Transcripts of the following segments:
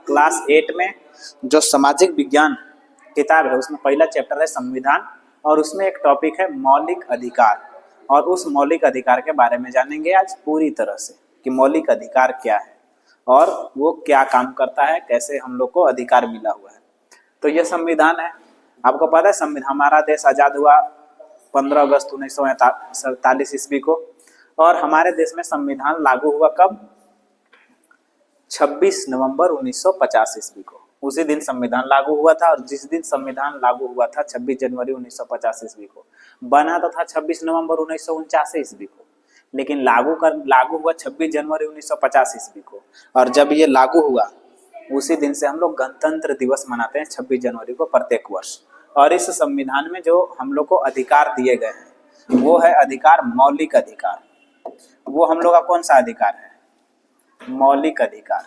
Class 8 में जो सामाजिक विज्ञान किताब है उसमें पहला चैप्टर है संविधान और उसमें एक टॉपिक है मौलिक अधिकार। और उस मौलिक अधिकार के बारे में जानेंगे आज पूरी तरह से कि मौलिक अधिकार क्या है और वो क्या काम करता है, कैसे हम लोग को अधिकार मिला हुआ है। तो ये संविधान है। आपको पता है संविधान, हमारा देश आज़ाद हुआ 15 अगस्त 1947 ईस्वी को और हमारे देश में संविधान लागू हुआ कब? 26 नवंबर 1950 ईस्वी को। उसी दिन संविधान लागू हुआ था और जिस दिन संविधान लागू हुआ था 26 जनवरी 1950 ईस्वी को, बना तो था 26 नवंबर 1949 ईस्वी को, लेकिन लागू हुआ 26 जनवरी 1950 ईस्वी को। और जब ये लागू हुआ उसी दिन से हम लोग गणतंत्र दिवस मनाते हैं 26 जनवरी को प्रत्येक वर्ष। और इस संविधान में जो हम लोग को अधिकार दिए गए हैं वो है अधिकार मौलिक अधिकार। वो हम लोग का कौन सा अधिकार है? मौलिक अधिकार।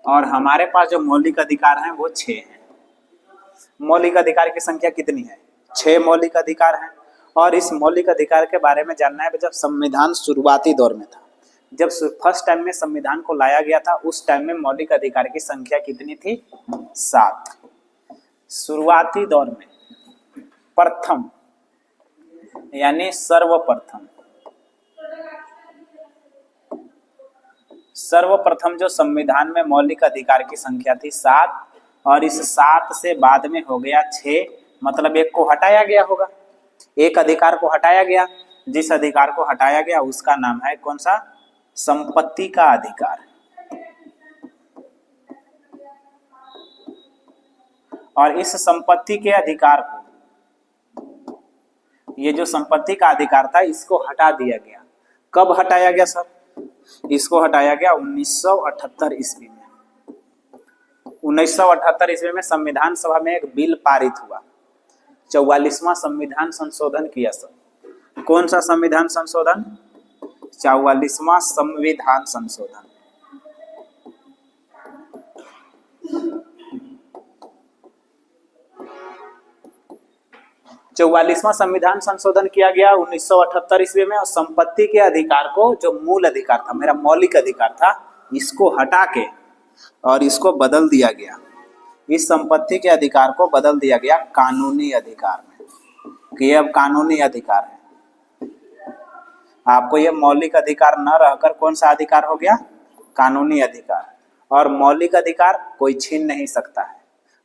और हमारे पास जो मौलिक अधिकार हैं वो 6 हैं। मौलिक अधिकार की संख्या कितनी है? 6 मौलिक अधिकार हैं। और इस मौलिक अधिकार के बारे में जानना है जब संविधान शुरुआती दौर में था, जब फर्स्ट टाइम में संविधान को लाया गया था उस टाइम में मौलिक अधिकार की संख्या कितनी थी? 7। शुरुआती दौर में प्रथम यानी सर्वप्रथम जो संविधान में मौलिक अधिकार की संख्या थी 7 और इस 7 से बाद में हो गया 6, मतलब एक को हटाया गया होगा, एक अधिकार को हटाया गया। जिस अधिकार को हटाया गया उसका नाम है कौन सा? संपत्ति का अधिकार। और इस संपत्ति के अधिकार को, ये जो संपत्ति का अधिकार था इसको हटा दिया गया। कब हटाया गया सर? इसको हटाया गया 1978 ईस्वी में। 1978 ईस्वी में संविधान सभा में एक बिल पारित हुआ, 44वां संविधान संशोधन किया सर। कौन सा संविधान संशोधन? 44वां संविधान संशोधन। 44वां संविधान संशोधन किया गया 1978 ईस्वी में। और संपत्ति के अधिकार को, जो मूल अधिकार था, मेरा मौलिक अधिकार था, इसको हटा के और इसको बदल दिया गया। इस संपत्ति के अधिकार को बदल दिया गया कानूनी अधिकार में, कि ये अब कानूनी अधिकार है। आपको ये मौलिक अधिकार न रहकर कौन सा अधिकार हो गया? कानूनी अधिकार। और मौलिक अधिकार कोई छीन नहीं सकता है।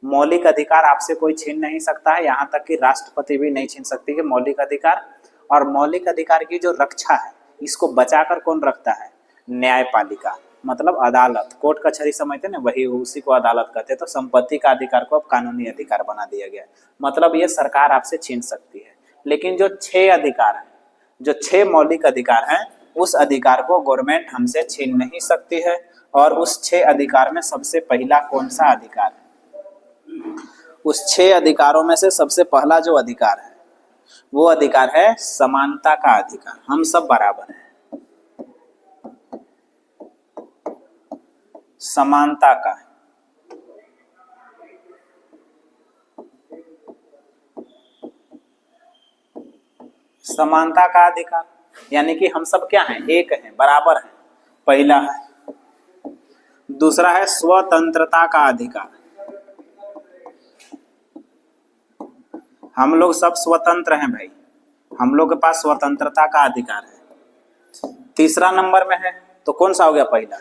मौलिक अधिकार आपसे कोई छीन नहीं सकता है, यहाँ तक कि राष्ट्रपति भी नहीं छीन सकती है मौलिक अधिकार। और मौलिक अधिकार की जो रक्षा है इसको बचाकर कौन रखता है? न्यायपालिका, मतलब अदालत। कोर्ट कचहरी समझते ना, वही उसी को अदालत कहते हैं। तो संपत्ति का अधिकार को अब कानूनी अधिकार बना दिया गया, मतलब ये सरकार आपसे छीन सकती है। लेकिन जो 6 अधिकार है, जो 6 मौलिक अधिकार हैं, उस अधिकार को गवर्नमेंट हमसे छीन नहीं सकती है। और उस 6 अधिकार में सबसे पहला कौन सा अधिकार है? उस 6 अधिकारों में से सबसे पहला जो अधिकार है वो अधिकार है समानता का अधिकार। हम सब बराबर हैं, समानता का। समानता का अधिकार यानी कि हम सब क्या हैं? एक हैं, बराबर हैं, पहला है। दूसरा है स्वतंत्रता का अधिकार। हम लोग सब स्वतंत्र हैं भाई, हम लोग के पास स्वतंत्रता का अधिकार है। तीसरा नंबर में है तो कौन सा हो गया? पहला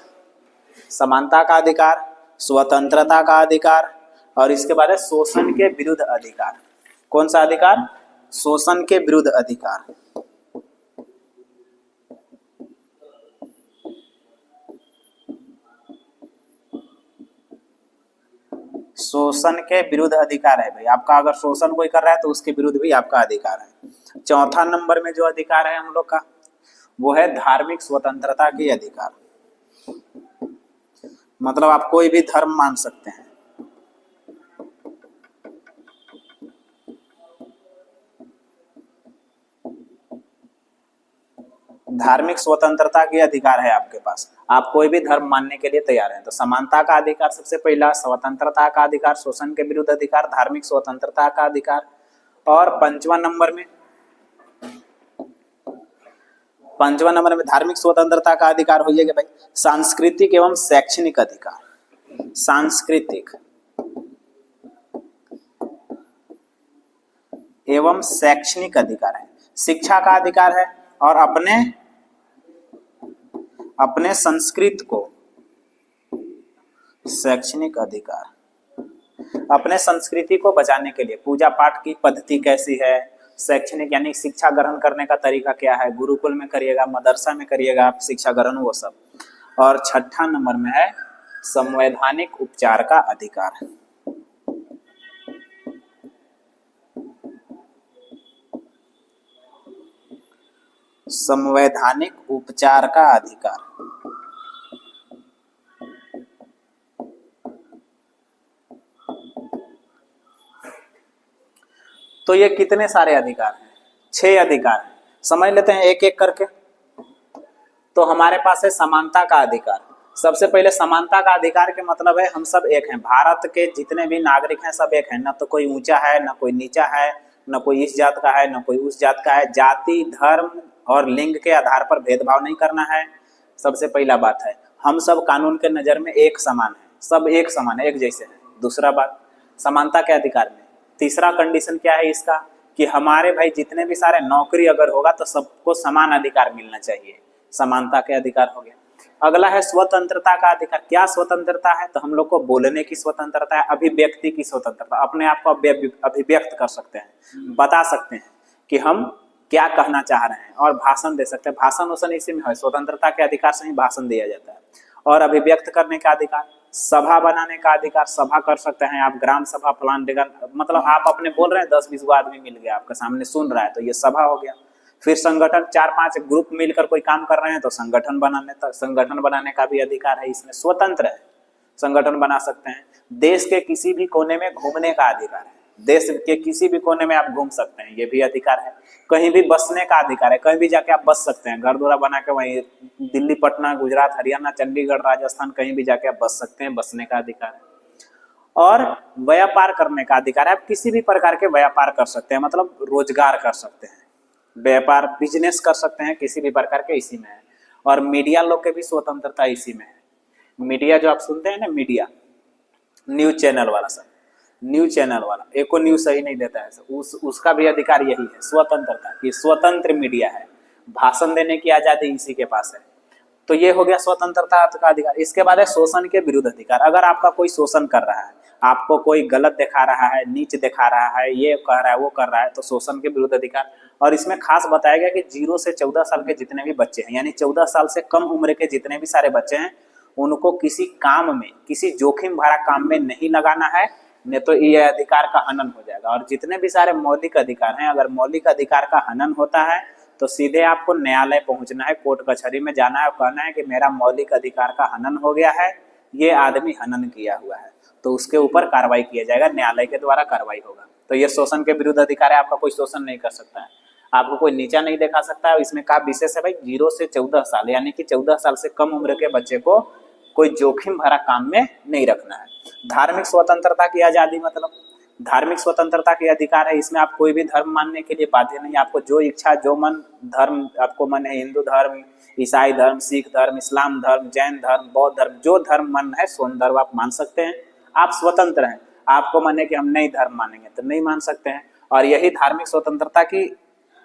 समानता का अधिकार, स्वतंत्रता का अधिकार, और इसके बाद है शोषण के विरुद्ध अधिकार। कौन सा अधिकार? शोषण के विरुद्ध अधिकार। शोषण के विरुद्ध अधिकार है भाई आपका। अगर शोषण कोई कर रहा है तो उसके विरुद्ध भी आपका अधिकार है। चौथा नंबर में जो अधिकार है हम लोग का वो है धार्मिक स्वतंत्रता की अधिकार, मतलब आप कोई भी धर्म मान सकते हैं। धार्मिक स्वतंत्रता की अधिकार है आपके पास। आप कोई भी धर्म मानने के लिए तैयार हैं। तो समानता का अधिकार सबसे पहला, स्वतंत्रता का अधिकार, शोषण के विरुद्ध अधिकार, धार्मिक स्वतंत्रता का अधिकार, और पांचवा नंबर में धार्मिक स्वतंत्रता का अधिकार हो गया भाई सांस्कृतिक एवं शैक्षणिक अधिकार। सांस्कृतिक एवं शैक्षणिक अधिकार है, शिक्षा का अधिकार है, और अपने संस्कृत को, शैक्षणिक अधिकार, अपने संस्कृति को बचाने के लिए पूजा पाठ की पद्धति कैसी है, शैक्षणिक यानी शिक्षा ग्रहण करने का तरीका क्या है, गुरुकुल में करिएगा, मदरसा में करिएगा आप शिक्षा ग्रहण, वो सब। और छठा नंबर में है संवैधानिक उपचार का अधिकार। संवैधानिक उपचार का अधिकार। तो ये कितने सारे अधिकार हैं? 6 अधिकार हैं। समझ लेते हैं एक एक करके। तो हमारे पास है समानता का अधिकार। सबसे पहले समानता का अधिकार के मतलब है हम सब एक हैं, भारत के जितने भी नागरिक हैं सब एक हैं, ना तो कोई ऊंचा है, ना कोई नीचा है, ना कोई इस जात का है, ना कोई उस जात का है। जाति, धर्म और लिंग के आधार पर भेदभाव नहीं करना है, सबसे पहला बात है। हम सब कानून के नज़र में एक समान है, सब एक समान है, एक जैसे हैं। दूसरा बात, समानता के अधिकार में तीसरा कंडीशन क्या है इसका, कि हमारे भाई जितने भी सारे नौकरी अगर होगा तो सबको समान अधिकार मिलना चाहिए, समानता के अधिकार हो गया। अगला है स्वतंत्रता का अधिकार। क्या स्वतंत्रता है? तो हम लोग को बोलने की स्वतंत्रता है, अभिव्यक्ति की स्वतंत्रता, अपने आप को अभिव्यक्त कर सकते हैं, बता सकते हैं कि हम क्या कहना चाह रहे हैं, और भाषण दे सकते हैं। भाषण उसन इसी में है, स्वतंत्रता के अधिकार से ही भाषण दिया जाता है। और अभिव्यक्त करने का अधिकार, सभा बनाने का अधिकार, सभा कर सकते हैं आप, ग्राम सभा, प्लान निगम, मतलब आप अपने बोल रहे हैं 10-20 आदमी मिल गया आपके सामने सुन रहा है, तो ये सभा हो गया। फिर संगठन, 4-5 ग्रुप मिलकर कोई काम कर रहे हैं तो संगठन बनाने का भी अधिकार है, इसमें स्वतंत्र है, संगठन बना सकते हैं। देश के किसी भी कोने में घूमने का अधिकार है, देश के किसी भी कोने में आप घूम सकते हैं, ये भी अधिकार है। कहीं भी बसने का अधिकार है, कहीं भी जाके आप बस सकते हैं, घर द्वारा बना के वहीं दिल्ली, पटना, गुजरात, हरियाणा, चंडीगढ़, राजस्थान, कहीं भी जाके आप बस सकते हैं, बसने का अधिकार है। और व्यापार करने का अधिकार है, आप किसी भी प्रकार के व्यापार कर सकते हैं, मतलब रोजगार कर सकते हैं, व्यापार बिजनेस कर सकते हैं किसी भी प्रकार के, इसी में है। और मीडिया लोग के भी स्वतंत्रता इसी में है। मीडिया जो आप सुनते हैं ना, मीडिया, न्यूज चैनल वाला, सब न्यूज चैनल वाला एको न्यूज सही नहीं देता है, उसका भी अधिकार यही है, स्वतंत्रता की, स्वतंत्र मीडिया है, भाषण देने की आजादी इसी के पास है। तो ये हो गया स्वतंत्रता का अधिकार। इसके बाद है शोषण के विरुद्ध अधिकार। अगर आपका कोई शोषण कर रहा है, आपको कोई गलत दिखा रहा है, नीच दिखा रहा है, ये कह रहा है, वो कर रहा है, तो शोषण के विरुद्ध अधिकार। और इसमें खास बताया गया कि 0 से 14 साल के जितने भी बच्चे हैं, यानी 14 साल से कम उम्र के जितने भी सारे बच्चे हैं, उनको किसी काम में, किसी जोखिम भरा काम में नहीं लगाना है, नहीं तो ये अधिकार का हनन हो जाएगा। और जितने भी सारे मौलिक अधिकार हैं, अगर मौलिक अधिकार का हनन होता है तो सीधे आपको न्यायालय पहुंचना है, कोर्ट कचहरी में जाना है और कहना है कि मेरा मौलिक अधिकार का हनन हो गया है, ये आदमी हनन किया हुआ है, तो उसके ऊपर कार्रवाई किया जाएगा, न्यायालय के द्वारा कार्रवाई होगा। तो ये शोषण के विरुद्ध अधिकार है, आपका कोई शोषण नहीं कर सकता है, आपको कोई नीचा नहीं दिखा सकता है। इसमें का विशेष है भाई 0 से 14 साल, यानी कि 14 साल से कम उम्र के बच्चे को कोई जोखिम भरा काम में नहीं रखना है। धार्मिक स्वतंत्रता की आजादी, मतलब धार्मिक स्वतंत्रता के अधिकार है, इसमें आप कोई भी धर्म मानने के लिए बाध्य नहीं, आपको जो इच्छा, जो मन धर्म आपको मन है, हिंदू धर्म, ईसाई धर्म, सिख धर्म, इस्लाम धर्म, जैन धर्म, बौद्ध धर्म, जो धर्म मन है सोन धर्म आप मान सकते हैं, आप स्वतंत्र हैं। आपको मन है कि हम नई धर्म मानेंगे तो नहीं मान सकते हैं। और यही धार्मिक स्वतंत्रता की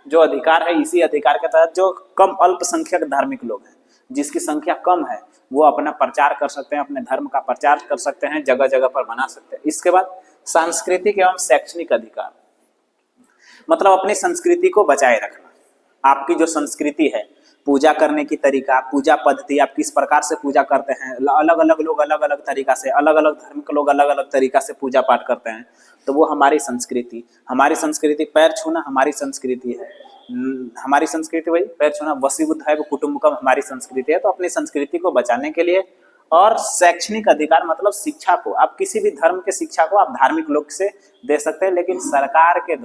जो अधिकार है, इसी अधिकार के तहत जो कम अल्पसंख्यक धार्मिक लोग हैं, जिसकी संख्या कम है, वो अपना प्रचार कर सकते हैं, अपने धर्म का प्रचार कर सकते हैं, जगह जगह पर बना सकते हैं। इसके बाद सांस्कृतिक एवं शैक्षणिक अधिकार, मतलब अपनी संस्कृति को बचाए रखना। आपकी जो संस्कृति है, पूजा करने की तरीका, पूजा पद्धति, आप किस प्रकार से पूजा करते हैं, अलग अलग लोग अलग अलग तरीका से, अलग अलग धर्म के लोग अलग अलग तरीका से पूजा पाठ करते हैं, तो वो हमारी संस्कृति, पैर छूना हमारी संस्कृति है, हमारी संस्कृति वही पैर छूना, वसीबुद्ध है वो कुटुंबकम हमारी संस्कृति है। तो अपनी संस्कृति को बचाने के लिए, और शैक्षणिक अधिकार मतलब शिक्षा को, आप किसी भी धर्म के शिक्षा को आप धार्मिक लोग से दे सकते हैं, लेकिन सरकार के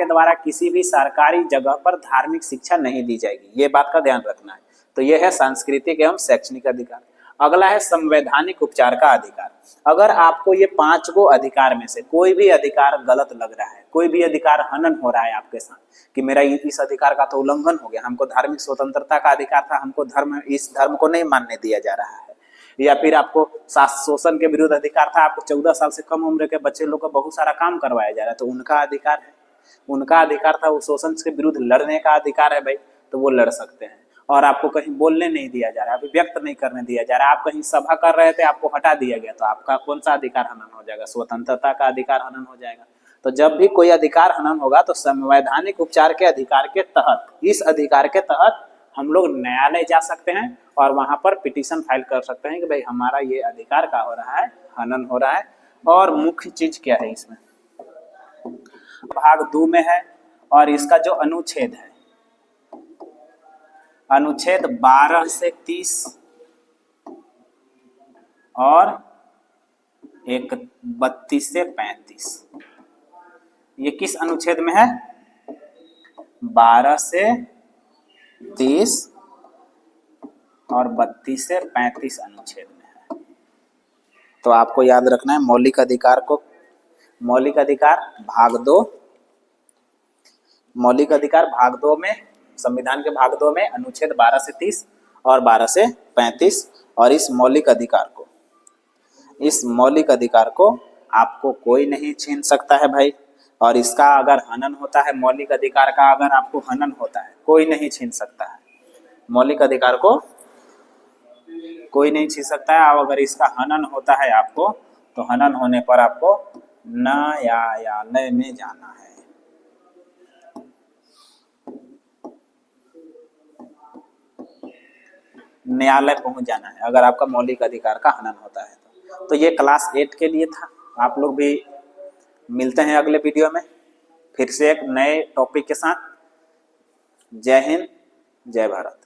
द्वारा किसी भी सरकारी जगह पर धार्मिक शिक्षा नहीं दी जाएगी, ये बात का ध्यान रखना है। तो यह है सांस्कृतिक एवं शैक्षणिक अधिकार। अगला है संवैधानिक उपचार का अधिकार। अगर आपको ये 5 गो अधिकार में से कोई भी अधिकार गलत लग रहा है, कोई भी अधिकार हनन हो रहा है आपके साथ कि मेरा इस अधिकार का तो उल्लंघन हो गया, हमको धार्मिक स्वतंत्रता का अधिकार था, हमको इस धर्म को नहीं मानने दिया जा रहा है, या फिर आपको शोषण के विरुद्ध अधिकार था, आपको 14 साल से कम उम्र के बच्चे लोग का बहुत सारा काम करवाया जा रहा है, तो उनका अधिकार है, उनका अधिकार था, वो शोषण के विरुद्ध लड़ने का अधिकार है भाई, तो वो लड़ सकते हैं। और आपको कहीं बोलने नहीं दिया जा रहा है, अभिव्यक्त नहीं करने दिया जा रहा है, आप कहीं सभा कर रहे थे, आपको हटा दिया गया, तो आपका कौन सा अधिकार हनन हो जाएगा? स्वतंत्रता का अधिकार हनन हो जाएगा। तो जब भी कोई अधिकार हनन होगा तो संवैधानिक उपचार के अधिकार के तहत, इस अधिकार के तहत हम लोग न्यायालय जा सकते हैं और वहां पर पिटीशन फाइल कर सकते हैं कि भाई हमारा ये अधिकार का हो रहा है, हनन हो रहा है। और मुख्य चीज क्या है इसमें, भाग 2 में है, और इसका जो अनुच्छेद है, अनुच्छेद 12 से 30 और 32 से 35, ये किस अनुच्छेद में है? 12 से 30 और 32 से 35 अनुच्छेद में है। तो आपको याद रखना है मौलिक अधिकार को, मौलिक अधिकार भाग 2, मौलिक अधिकार भाग 2 में, संविधान के भाग 2 में अनुच्छेद 12 से 30 और 12 से 35, और इस मौलिक अधिकार को आपको कोई नहीं छीन सकता है भाई। और इसका अगर हनन होता है, मौलिक अधिकार का अगर आपको हनन होता है, कोई नहीं छीन सकता है, मौलिक अधिकार को कोई नहीं छीन सकता है। और अगर इसका हनन होता है आपको, तो हनन होने पर आपको न्यायालय में जाना है। न्यायालय पहुंच जाना है अगर आपका मौलिक अधिकार का हनन होता है। तो ये क्लास 8 के लिए था। आप लोग भी मिलते हैं अगले वीडियो में फिर से एक नए टॉपिक के साथ। जय हिंद, जय भारत।